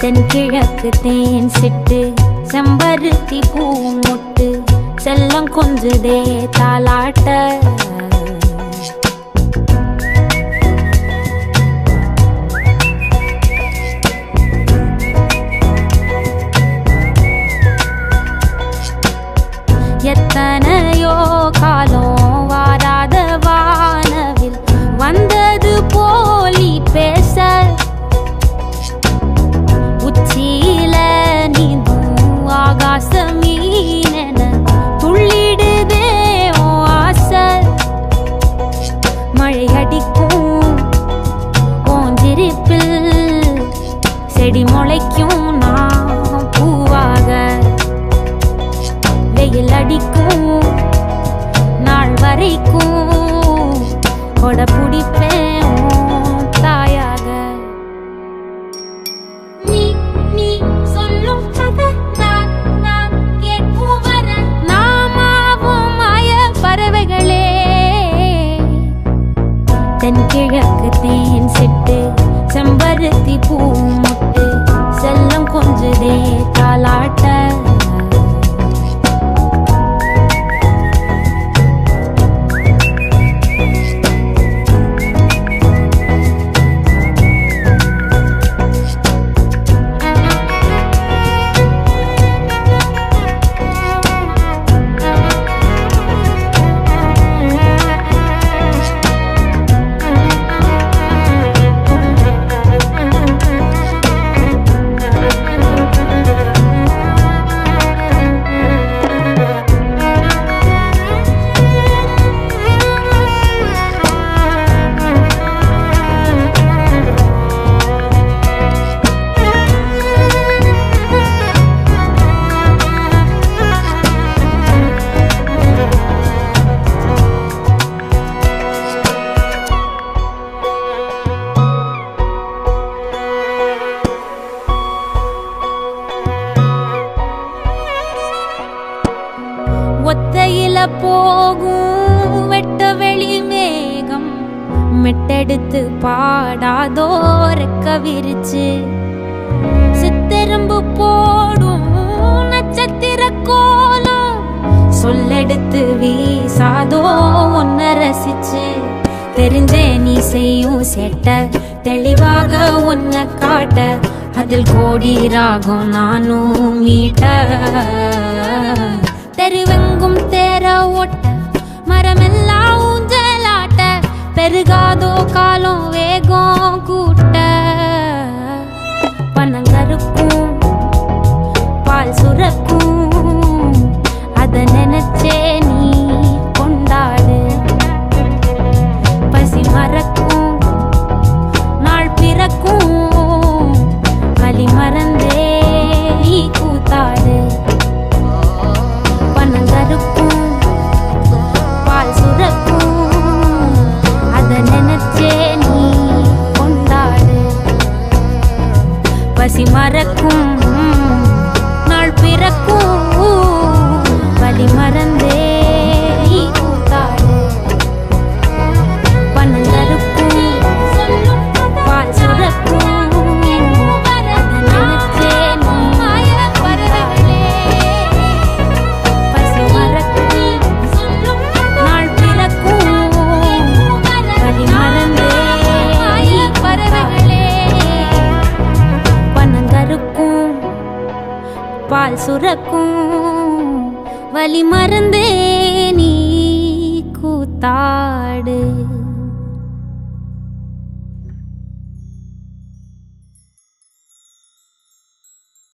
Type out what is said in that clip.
தென்கிழக்கு தேன் சிட்டு செம்பருத்தி பூ முட்டு செல்லம் கொஞ்சுதே தாலாட்ட எத்தனையோ காலம் வாராத வானவில் வந்தது போலி பேச உச்சியில நீந்தும் ஆகாச மீனென துள்ளிடுதே ஓ ஆசை மழை அடிக்கும் ஓஞ்சிருப்பில் செடி முளைக்கும் நான் பூவாக வெயில் அடிக்கும் நாள் வரைக்கும் கொட பிடிப்பேன் தாயாக நீ நீ சொல்லும் கதை நான் கேட்கும் வர நாமாவும் மாய பறவைகளே தென்கிழக்கு தேன் சிட்டு செம்பருத்தி பூ முட்டு செல்லம் கொஞ்சுதே தாலாட்ட ஒத்தையில போகும் வெட்ட வெளி மேகம் மெட்டெடுத்து பாடாதோ ரெக்க விரிச்சு சித்தெரும்பு போடும் நட்சத்திர கோலம் சொல்லெடுத்து வீசாதோ ஒன்ன ரசிச்சு தெரிஞ்சே நீ செய்யும் செட்ட தெளிவாக உன்னை காட்ட அதில் கோடி ராகம் நானும் மீட்ட தெருவெங்கும் தேர ஓட்ட மரமெல்லாம் ஊஞ்சலாட்ட பெருகாதோ காலம் வேகம் கூட்ட பனங்கருக்கும் பால் சுரக்கும் அத நினைச்சே நீ கொண்டாடு பசி மறக்கும் நாள் பிறக்கும் வலி மறந்தே நீ கூத்தாடு பனங்கருக்கும் பால் சுரக்கும் அத நினைச்சே நீ கொண்டாடு பசி மறக்கும் நாள் பிறக்கும் வலி மறந்தே நீ கூத்தாடு பனங்கருக்கும் பால் சுரக்கும் பால் சுரக்கும் வலி மறந்தே நீ கூத்தாடு.